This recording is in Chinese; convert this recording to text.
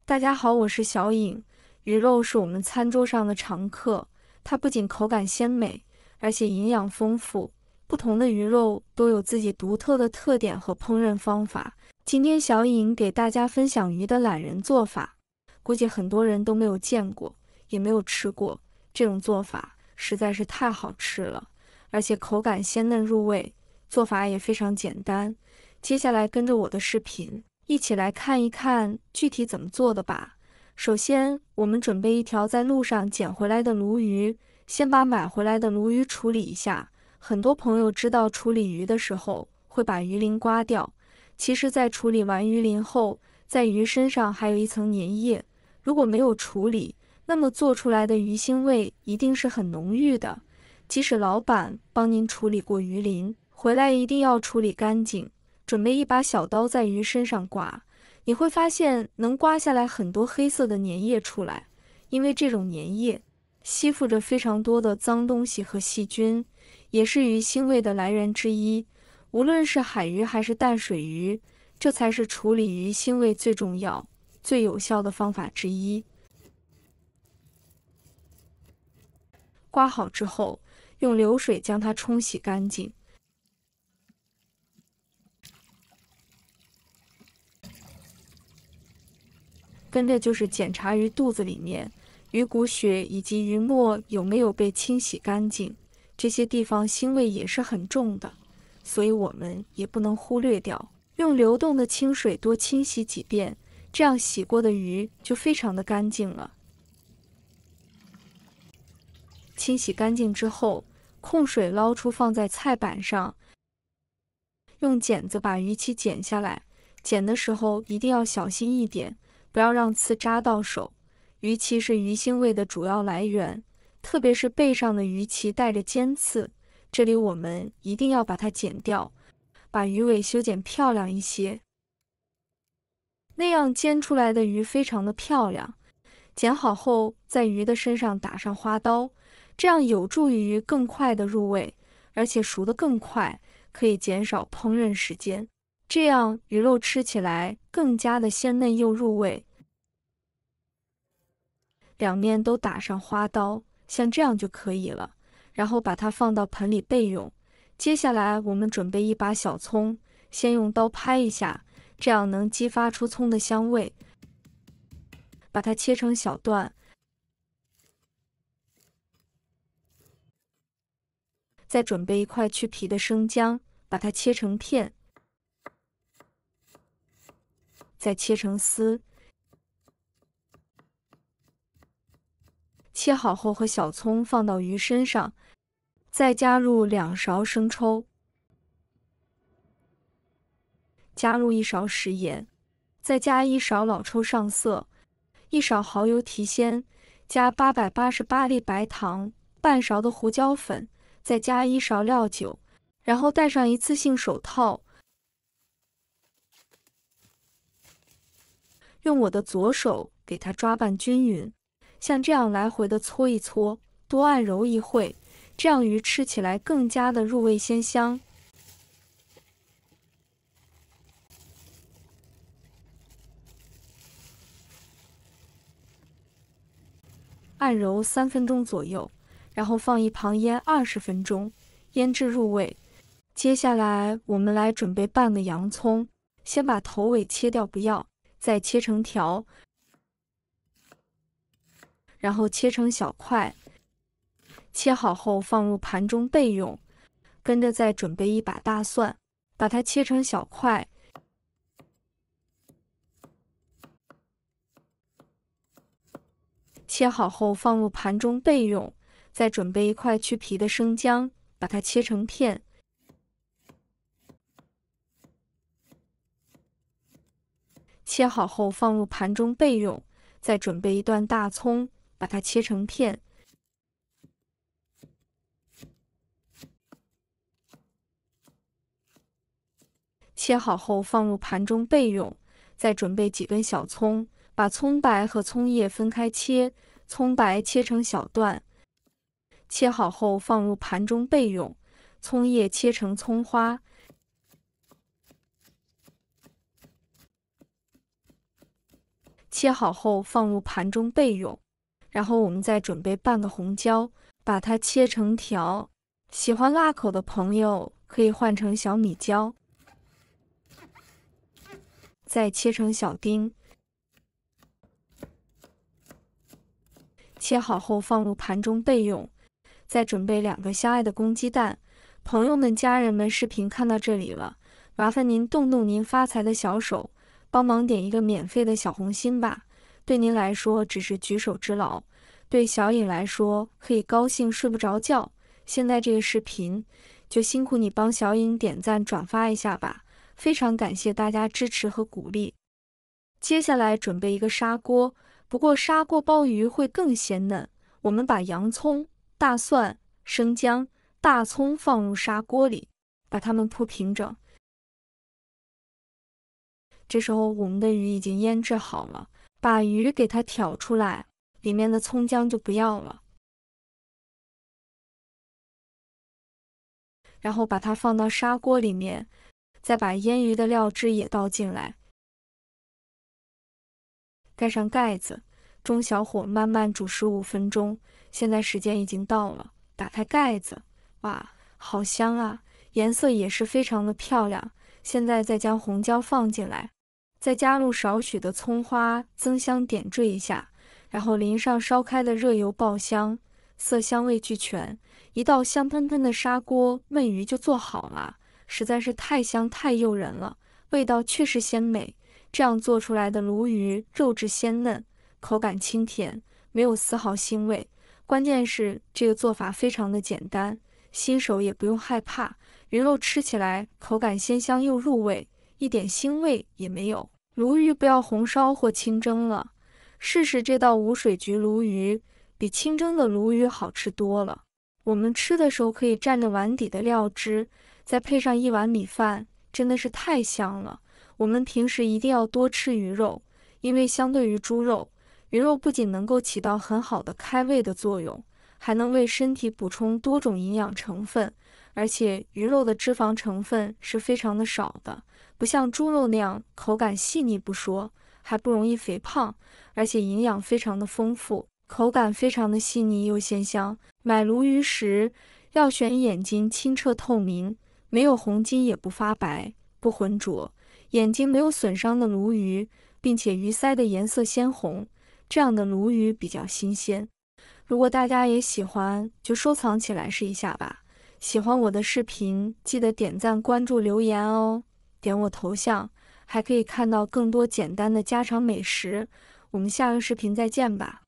大家好，我是小颖。鱼肉是我们餐桌上的常客，它不仅口感鲜美，而且营养丰富。不同的鱼肉都有自己独特的特点和烹饪方法。今天小颖给大家分享鱼的懒人做法，估计很多人都没有见过，也没有吃过。这种做法实在是太好吃了，而且口感鲜嫩入味，做法也非常简单。接下来跟着我的视频，一起来看一看具体怎么做的吧。首先，我们准备一条在路上捡回来的鲈鱼，先把买回来的鲈鱼处理一下。很多朋友知道处理鱼的时候会把鱼鳞刮掉，其实在处理完鱼鳞后，在鱼身上还有一层粘液，如果没有处理，那么做出来的鱼腥味一定是很浓郁的。即使老板帮您处理过鱼鳞，回来一定要处理干净。准备一把小刀在鱼身上刮，你会发现能刮下来很多黑色的粘液出来，因为这种粘液吸附着非常多的脏东西和细菌，也是鱼腥味的来源之一。无论是海鱼还是淡水鱼，这才是处理鱼腥味最重要、最有效的方法之一。刮好之后，用流水将它冲洗干净。跟着就是检查鱼肚子里面鱼骨血以及鱼沫有没有被清洗干净，这些地方腥味也是很重的，所以我们也不能忽略掉。用流动的清水多清洗几遍，这样洗过的鱼就非常的干净了。清洗干净之后，控水捞出放在菜板上，用剪子把鱼鳍剪下来，剪的时候一定要小心一点，不要让刺扎到手。鱼鳍是鱼腥味的主要来源，特别是背上的鱼鳍带着尖刺，这里我们一定要把它剪掉，把鱼尾修剪漂亮一些，那样煎出来的鱼非常的漂亮。剪好后，在鱼的身上打上花刀，这样有助于鱼更快的入味，而且熟得更快，可以减少烹饪时间，这样鱼肉吃起来更加的鲜嫩又入味。两面都打上花刀，像这样就可以了。然后把它放到盆里备用。接下来我们准备一把小葱，先用刀拍一下，这样能激发出葱的香味。把它切成小段，再准备一块去皮的生姜，把它切成片，再切成丝。切好后和小葱放到鱼身上，再加入2勺生抽，加入1勺食盐，再加1勺老抽上色，1勺蚝油提鲜，加888粒白糖，半勺的胡椒粉，再加1勺料酒，然后戴上一次性手套，用我的左手给它抓拌均匀，像这样来回的搓一搓，多按揉一会，这样鱼吃起来更加的入味鲜香。按揉3分钟左右，然后放一旁腌20分钟，腌制入味。接下来我们来准备半个洋葱，先把头尾切掉不要，再切成条，然后切成小块。切好后放入盘中备用。跟着再准备一把大蒜，把它切成小块。切好后放入盘中备用。再准备一块去皮的生姜，把它切成片。切好后放入盘中备用。再准备一段大葱，把它切成片。切好后放入盘中备用。再准备几根小葱，把葱白和葱叶分开切，葱白切成小段。切好后放入盘中备用。葱叶切成葱花。切好后放入盘中备用。然后我们再准备半个红椒，把它切成条。喜欢辣口的朋友可以换成小米椒，再切成小丁。切好后放入盘中备用。再准备2个相爱的公鸡蛋。朋友们、家人们，视频看到这里了，麻烦您动动您发财的小手，帮忙点一个免费的小红心吧。对您来说只是举手之劳，对小颖来说可以高兴睡不着觉。现在这个视频就辛苦你帮小颖点赞转发一下吧，非常感谢大家支持和鼓励。接下来准备一个砂锅，不过砂锅鲍鱼会更鲜嫩。我们把洋葱、大蒜、生姜、大葱放入砂锅里，把它们铺平整。这时候我们的鱼已经腌制好了，把鱼给它挑出来，里面的葱姜就不要了。然后把它放到砂锅里面，再把腌鱼的料汁也倒进来，盖上盖子，中小火慢慢煮15分钟。现在时间已经到了，打开盖子，哇，好香啊，颜色也是非常的漂亮。现在再将红椒放进来，再加入少许的葱花，增香点缀一下，然后淋上烧开的热油爆香，色香味俱全，一道香喷喷的砂锅焖鱼就做好了，实在是太香太诱人了，味道确实鲜美。这样做出来的鲈鱼肉质鲜嫩，口感清甜，没有丝毫腥味。关键是这个做法非常的简单，新手也不用害怕，鱼肉吃起来口感鲜香又入味，一点腥味也没有。鲈鱼不要红烧或清蒸了，试试这道无水焗鲈鱼，比清蒸的鲈鱼好吃多了。我们吃的时候可以蘸着碗底的料汁，再配上1碗米饭，真的是太香了。我们平时一定要多吃鱼肉，因为相对于猪肉，鱼肉不仅能够起到很好的开胃的作用，还能为身体补充多种营养成分，而且鱼肉的脂肪成分是非常的少的，不像猪肉那样口感细腻不说，还不容易肥胖，而且营养非常的丰富，口感非常的细腻又鲜香。买鲈鱼时要选眼睛清澈透明，没有红筋也不发白，不浑浊，眼睛没有损伤的鲈鱼，并且鱼鳃的颜色鲜红，这样的鲈鱼比较新鲜。如果大家也喜欢，就收藏起来试一下吧。喜欢我的视频，记得点赞、关注、留言哦。点我头像，还可以看到更多简单的家常美食。我们下个视频再见吧。